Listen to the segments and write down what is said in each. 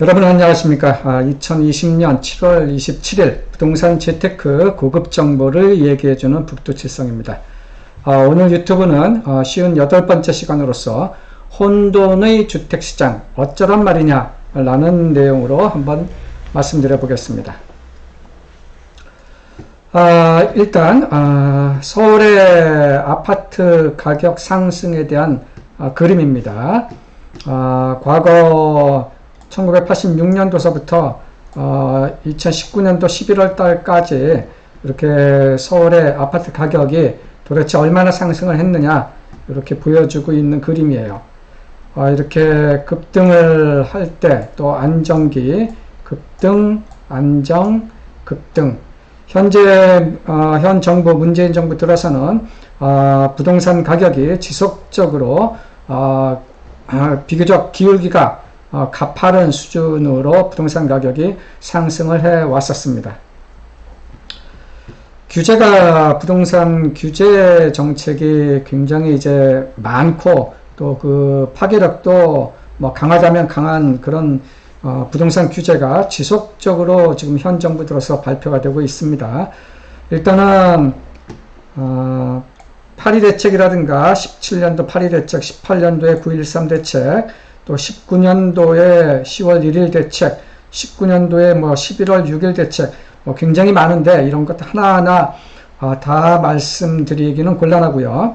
여러분 안녕하십니까. 2020년 7월 27일 부동산 재테크 고급 정보를 얘기해주는 북두칠성입니다. 오늘 유튜브는 쉬운 8번째 시간으로서 혼돈의 주택시장 어쩌란 말이냐 라는 내용으로 한번 말씀드려 보겠습니다. 일단 서울의 아파트 가격 상승에 대한 그림입니다. 과거 1986년도서부터 2019년도 11월 달까지 이렇게 서울의 아파트 가격이 도대체 얼마나 상승을 했느냐 이렇게 보여주고 있는 그림이에요. 이렇게 급등을 할 때 또 안정기 급등, 안정, 급등. 현재 현 정부 문재인 정부 들어서는 부동산 가격이 지속적으로 비교적 기울기가 가파른 수준으로 부동산 가격이 상승을 해 왔었습니다. 부동산 규제 정책이 굉장히 이제 많고 또 그 파괴력도 강하다면 강한 그런 부동산 규제가 지속적으로 지금 현 정부 들어서 발표가 되고 있습니다. 일단은 8.2 대책이라든가 17년도 8.2 대책, 18년도에 9.13 대책, 또 19년도에 10월 1일 대책, 19년도에 11월 6일 대책, 굉장히 많은데 이런 것 하나하나 다 말씀드리기는 곤란하고요.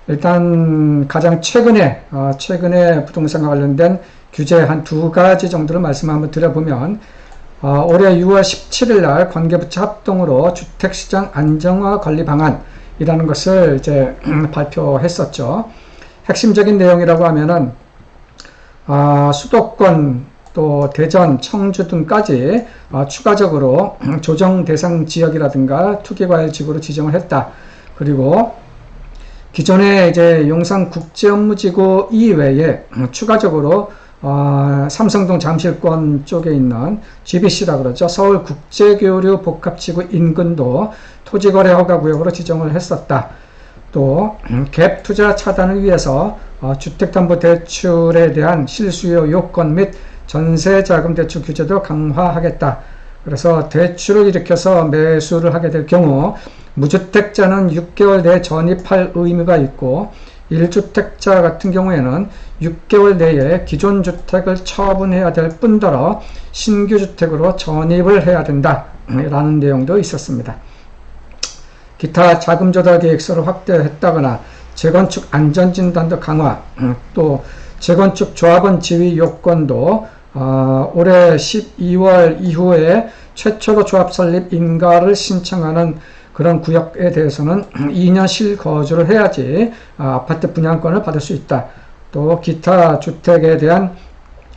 일단 가장 최근에 부동산과 관련된 규제 한 2가지 정도를 말씀 한번 드려보면, 올해 6월 17일 날 관계부처 합동으로 주택시장 안정화 관리 방안이라는 것을 이제 발표했었죠. 핵심적인 내용이라고 하면은 수도권 또 대전, 청주 등까지 추가적으로 조정 대상 지역이라든가 투기과열 지구로 지정을 했다. 그리고 기존의 이제 용산국제업무지구 이외에 추가적으로 삼성동 잠실권 쪽에 있는 GBC라 그러죠. 서울국제교류 복합지구 인근도 토지거래 허가구역으로 지정을 했었다. 또 갭 투자 차단을 위해서 주택담보대출에 대한 실수요 요건 및 전세자금 대출 규제도 강화하겠다. 그래서 대출을 일으켜서 매수를 하게 될 경우 무주택자는 6개월 내에 전입할 의무가 있고 1주택자 같은 경우에는 6개월 내에 기존 주택을 처분해야 될 뿐더러 신규 주택으로 전입을 해야 된다 라는 내용도 있었습니다. 기타 자금 조달 계획서를 확대했다거나 재건축 안전진단도 강화, 또 재건축 조합원 지위 요건도 올해 12월 이후에 최초로 조합 설립 인가를 신청하는 그런 구역에 대해서는 2년 실거주를 해야지 아파트 분양권을 받을 수 있다. 또 기타 주택에 대한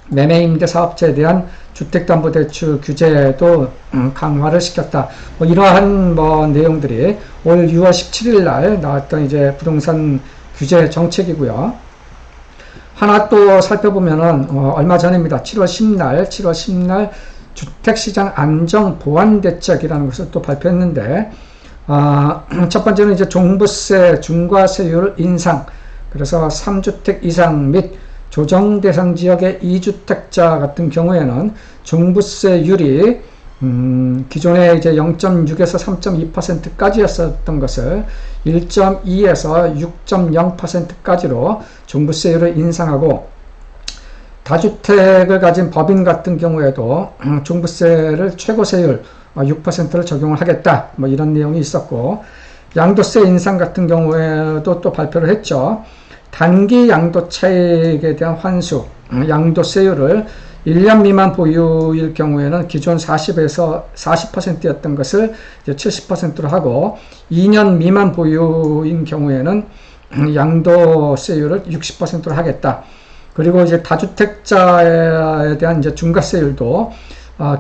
매매임대 사업자에 대한 주택담보대출 규제도 강화를 시켰다. 이러한 내용들이 올 6월 17일 날 나왔던 이제 부동산 규제 정책이고요. 하나 또 살펴보면은 얼마 전입니다. 7월 10날 주택시장 안정 보완 대책이라는 것을 또 발표했는데, 첫 번째는 이제 종부세 중과세율 인상, 그래서 3주택 이상 및 조정 대상 지역의 2주택자 같은 경우에는 종부세율이 기존에 이제 0.6에서 3.2%까지였었던 것을 1.2에서 6.0%까지로 종부세율을 인상하고, 다주택을 가진 법인 같은 경우에도 종부세를 최고세율 6%를 적용을 하겠다. 이런 내용이 있었고, 양도세 인상 같은 경우에도 또 발표를 했죠. 단기 양도 차익에 대한 환수, 양도세율을 1년 미만 보유일 경우에는 기존 40에서 40%였던 것을 이제 70%로 하고, 2년 미만 보유인 경우에는 양도세율을 60%로 하겠다. 그리고 이제 다주택자에 대한 이제 중과세율도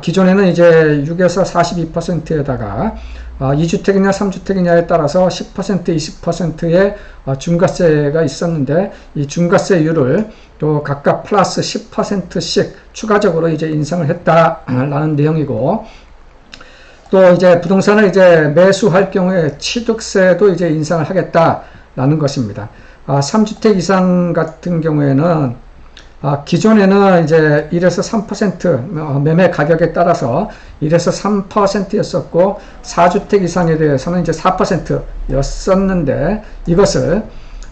기존에는 이제 6에서 42%에다가 2주택이냐 3주택이냐에 따라서 10%, 20%의 중과세가 있었는데, 이 중과세율을 또 각각 플러스 10%씩 추가적으로 이제 인상을 했다라는 내용이고, 또 이제 부동산을 이제 매수할 경우에 취득세도 이제 인상을 하겠다라는 것입니다. 3주택 이상 같은 경우에는 기존에는 이제 1에서 3% 매매 가격에 따라서 1에서 3%였었고 4주택 이상에 대해서는 이제 4%였었는데 이것을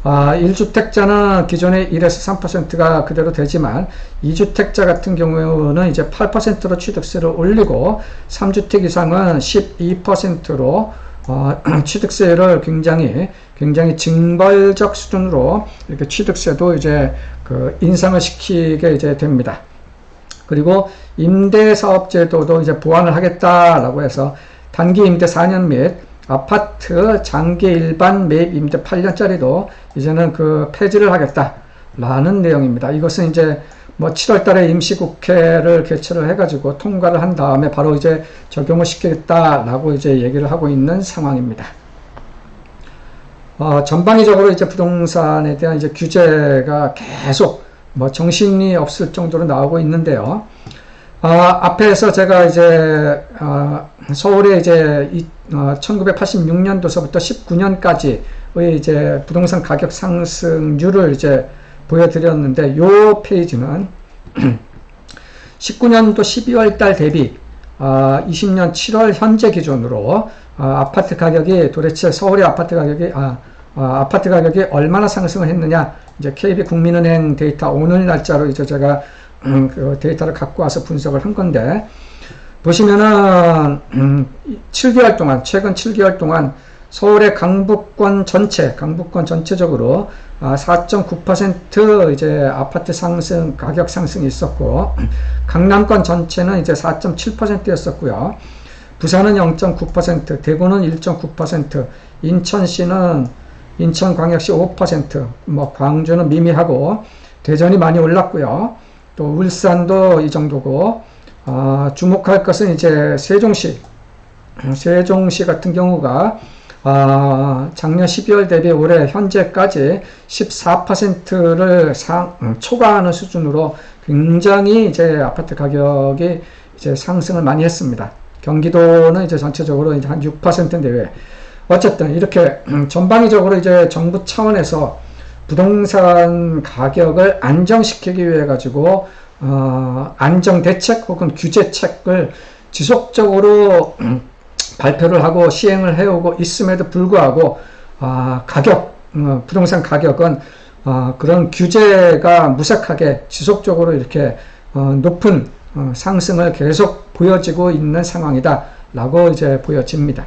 1주택자는 기존의 1에서 3%가 그대로 되지만 2주택자 같은 경우는 이제 8%로 취득세를 올리고 3주택 이상은 12%로 취득세를 굉장히 징벌적 수준으로 이렇게 취득세도 이제 인상을 시키게 이제 됩니다. 그리고 임대사업제도도 이제 보완을 하겠다라고 해서 단기 임대 4년 및 아파트 장기 일반 매입 임대 8년짜리도 이제는 폐지를 하겠다라는 내용입니다. 이것은 이제 7월 달에 임시국회를 개최를 해가지고 통과를 한 다음에 바로 이제 적용을 시키겠다라고 이제 얘기를 하고 있는 상황입니다. 전방위적으로 이제 부동산에 대한 이제 규제가 계속 정신이 없을 정도로 나오고 있는데요. 앞에서 제가 이제 서울에 이제 1986년도서부터 19년까지의 이제 부동산 가격 상승률을 이제 보여드렸는데, 요 페이지는 19년도 12월 달 대비 20년 7월 현재 기준으로 아파트 가격이 도대체 서울의 아파트 가격이 얼마나 상승을 했느냐, 이제 KB국민은행 데이터 오늘 날짜로 이제 제가 그 데이터를 갖고 와서 분석을 한 건데, 보시면은 7개월 동안, 최근 7개월 동안 서울의 강북권 전체적으로 4.9% 이제 아파트 상승, 가격 상승이 있었고, 강남권 전체는 이제 4.7%였었고요. 부산은 0.9%, 대구는 1.9%, 인천광역시 5%, 광주는 미미하고, 대전이 많이 올랐고요. 또 울산도 이 정도고, 주목할 것은 이제 세종시 같은 경우가 작년 12월 대비 올해 현재까지 14%를 초과하는 수준으로 굉장히 이제 아파트 가격이 이제 상승을 많이 했습니다. 경기도는 이제 전체적으로 이제 한 6% 내외. 어쨌든 이렇게 전방위적으로 이제 정부 차원에서 부동산 가격을 안정시키기 위해 가지고 안정대책 혹은 규제책을 지속적으로 발표를 하고 시행을 해오고 있음에도 불구하고 부동산 가격은 그런 규제가 무색하게 지속적으로 이렇게 높은 상승을 계속 보여지고 있는 상황이다 라고 이제 보여집니다.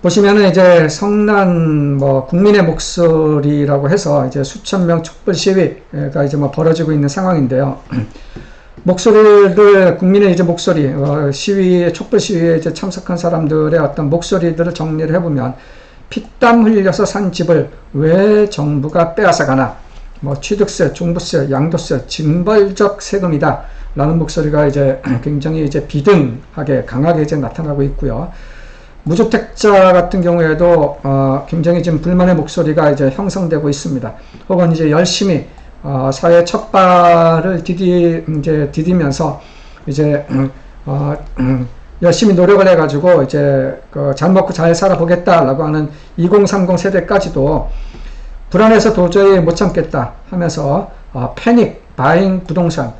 보시면은 이제 성난 국민의 목소리라고 해서 이제 수천 명 촛불 시위가 이제 벌어지고 있는 상황인데요. 국민의 이제 목소리, 촛불 시위에 이제 참석한 사람들의 어떤 목소리들을 정리를 해보면, 피땀 흘려서 산 집을 왜 정부가 빼앗아 가나, 취득세, 종부세, 양도세, 징벌적 세금이다 라는 목소리가 이제 굉장히 이제 비등하게 강하게 이제 나타나고 있고요. 무주택자 같은 경우에도 굉장히 지금 불만의 목소리가 이제 형성되고 있습니다. 혹은 이제 열심히 사회 첫 발을 디디면서 이제 열심히 노력을 해가지고 이제 잘 먹고 잘 살아보겠다라고 하는 2030 세대까지도 불안해서 도저히 못 참겠다 하면서 패닉 바잉 부동산,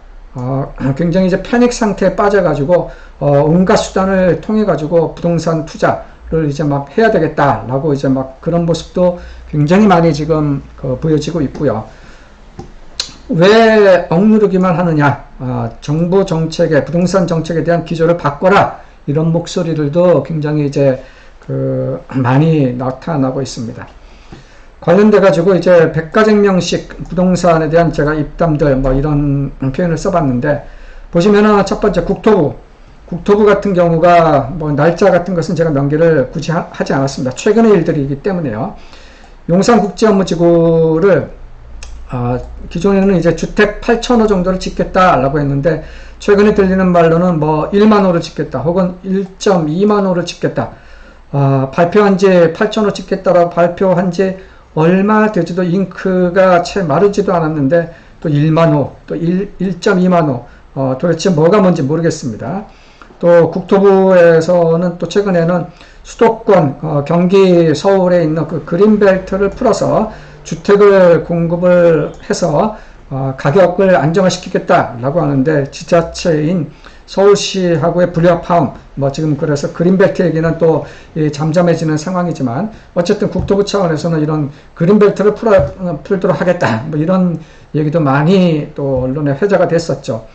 굉장히 이제 패닉 상태에 빠져가지고 온갖 수단을 통해 가지고 부동산 투자를 이제 막 해야 되겠다라고 이제 막 그런 모습도 굉장히 많이 지금 보여지고 있고요. 왜 억누르기만 하느냐? 정부 정책에, 부동산 정책에 대한 기조를 바꿔라, 이런 목소리들도 굉장히 이제 많이 나타나고 있습니다. 관련돼 가지고 이제 백가쟁명식 부동산에 대한 제가 입담들 이런 표현을 써봤는데, 보시면은 첫 번째 국토부 같은 경우가 날짜 같은 것은 제가 명기를 굳이 하지 않았습니다. 최근의 일들이기 때문에요. 용산국제업무지구를 기존에는 이제 주택 8,000호 정도를 짓겠다라고 했는데, 최근에 들리는 말로는 1만 호를 짓겠다 혹은 1.2만 호를 짓겠다, 발표한 지 8,000호 짓겠다라고 발표한 지 얼마 되지도 잉크가 채 마르지도 않았는데 또 1만 호, 또 1.2만 호, 도대체 뭐가 뭔지 모르겠습니다. 또 국토부에서는 또 최근에는 수도권, 경기 서울에 있는 그 그린벨트를 풀어서 주택을 공급을 해서 가격을 안정화시키겠다라고 하는데 지자체인 서울시하고의 불협화음, 지금 그래서 그린벨트 얘기는 또 잠잠해지는 상황이지만 어쨌든 국토부 차원에서는 이런 그린벨트를 풀도록 하겠다, 이런 얘기도 많이 또 언론에 회자가 됐었죠.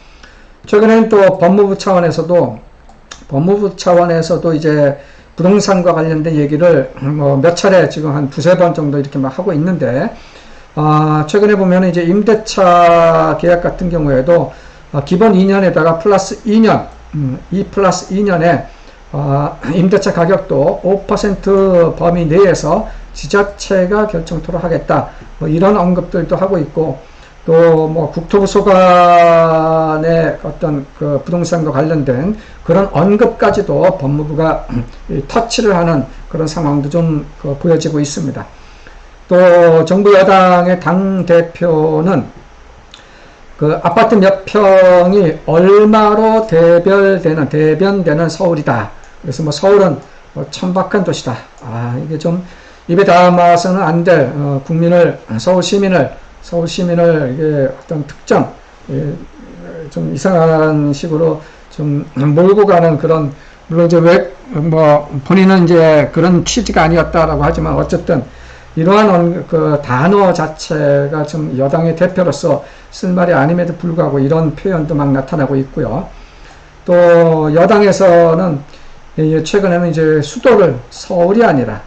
최근에는 또 법무부 차원에서도 이제 부동산과 관련된 얘기를 몇 차례 지금 한 두세 번 정도 이렇게 막 하고 있는데, 최근에 보면 이제 임대차 계약 같은 경우에도 기본 2년에다가 플러스 2년, 2 플러스 2년에 임대차 가격도 5% 범위 내에서 지자체가 결정토록 하겠다, 이런 언급들도 하고 있고, 또 국토부 소관의 어떤 그 부동산과 관련된 그런 언급까지도 법무부가 터치를 하는 그런 상황도 좀 보여지고 있습니다. 또 정부 여당의 당 대표는 그 아파트 몇 평이 얼마로 대변되는 서울이다. 그래서 서울은 천박한 도시다. 이게 좀 입에 담아서는 안 될 서울 시민을 이게 어떤 특정 좀 이상한 식으로 좀 몰고 가는 그런, 물론 이제 본인은 이제 그런 취지가 아니었다라고 하지만 어쨌든 이러한 그 단어 자체가 좀 여당의 대표로서 쓸 말이 아님에도 불구하고 이런 표현도 막 나타나고 있고요. 또 여당에서는 최근에는 이제 수도를 서울이 아니라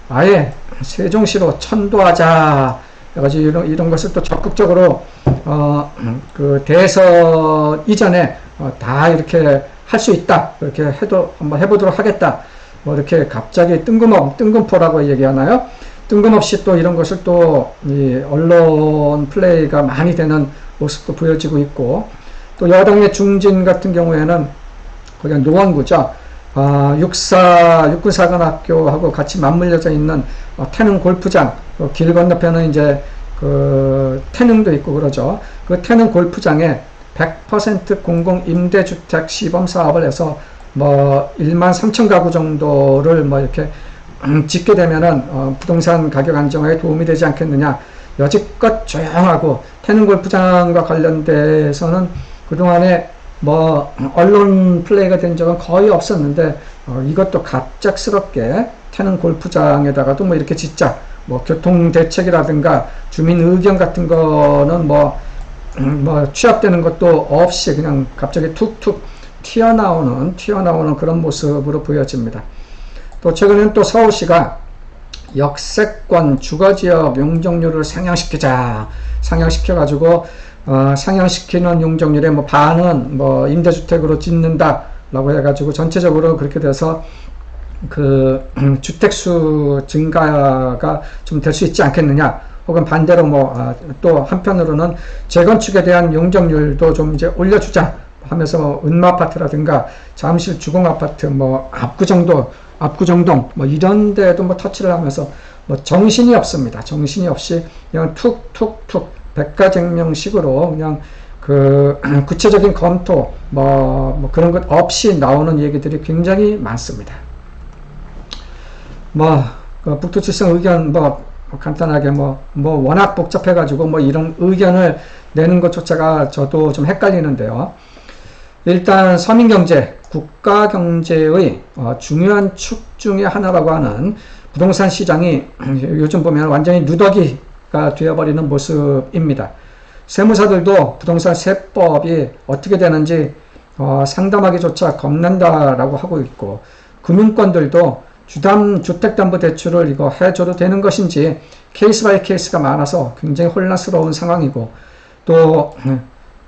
아예 세종시로 천도하자 해가지고 이런 것을 또 적극적으로 그 대선 이전에 다 이렇게 할 수 있다, 이렇게 한번 해보도록 하겠다, 이렇게 갑자기 뜬금포라고 얘기하나요? 뜬금없이 또 이런 것을 또 이 언론 플레이가 많이 되는 모습도 보여지고 있고, 또 여당의 중진 같은 경우에는 거기가 노원구죠. 육군사관학교하고 같이 맞물려져 있는 태릉 골프장, 길 건너편은 이제 그 태릉도 있고 그러죠. 그 태릉 골프장에 100% 공공 임대주택 시범 사업을 해서 1만 3천 가구 정도를 이렇게 짓게 되면은 부동산 가격 안정화에 도움이 되지 않겠느냐. 여지껏 조용하고 태릉 골프장과 관련돼서는 그동안에 언론 플레이가 된 적은 거의 없었는데, 이것도 갑작스럽게 태릉 골프장에다가도 이렇게 짓자, 교통 대책이라든가 주민 의견 같은 거는 취합되는 것도 없이 그냥 갑자기 툭툭 튀어나오는 그런 모습으로 보여집니다. 또 최근에는 또 서울시가 역세권 주거지역 용적률을 상향시켜가지고 상향시키는 용적률의 반은 임대주택으로 짓는다라고 해가지고 전체적으로 그렇게 돼서 그 주택수 증가가 좀 될 수 있지 않겠느냐, 혹은 반대로 또 한편으로는 재건축에 대한 용적률도 좀 이제 올려주자 하면서 은마아파트라든가 잠실 주공아파트 압구정동 이런 데도 터치를 하면서 정신이 없습니다. 정신이 없이 그냥 툭툭툭 백가쟁명식으로 그냥 그 구체적인 검토 그런 것 없이 나오는 얘기들이 굉장히 많습니다. 그 북두칠성 의견 간단하게 워낙 복잡해가지고 이런 의견을 내는 것조차가 저도 좀 헷갈리는데요. 일단 서민경제, 국가경제의 중요한 축 중의 하나라고 하는 부동산 시장이 요즘 보면 완전히 누더기가 되어버리는 모습입니다. 세무사들도 부동산 세법이 어떻게 되는지 상담하기조차 겁난다라고 하고 있고, 금융권들도 주택담보대출을 이거 해줘도 되는 것인지 케이스 바이 케이스가 많아서 굉장히 혼란스러운 상황이고, 또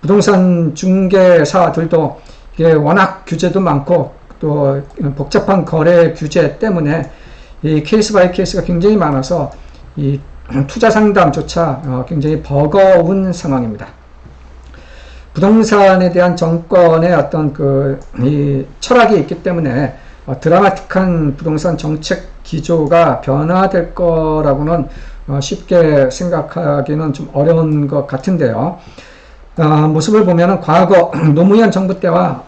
부동산 중개사들도 이게 워낙 규제도 많고 또 복잡한 거래 규제 때문에 이 케이스 바이 케이스가 굉장히 많아서 이 투자 상담조차 굉장히 버거운 상황입니다. 부동산에 대한 정권의 어떤 이 철학이 있기 때문에 드라마틱한 부동산 정책 기조가 변화될 거라고는 쉽게 생각하기는 좀 어려운 것 같은데요. 모습을 보면은 과거 노무현 정부 때와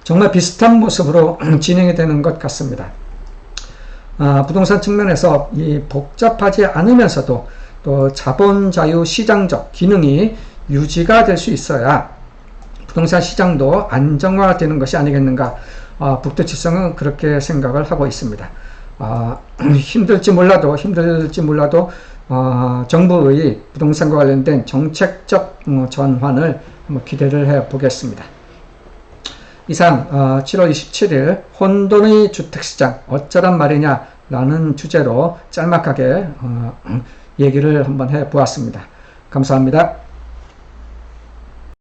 정말 비슷한 모습으로 진행이 되는 것 같습니다. 부동산 측면에서 이 복잡하지 않으면서도 또 자본자유 시장적 기능이 유지가 될 수 있어야 부동산 시장도 안정화되는 것이 아니겠는가. 북두칠성은 그렇게 생각을 하고 있습니다. 힘들지 몰라도 정부의 부동산과 관련된 정책적 전환을 한번 기대를 해 보겠습니다. 이상 7월 27일 혼돈의 주택시장 어쩌란 말이냐 라는 주제로 짤막하게 얘기를 한번 해 보았습니다. 감사합니다.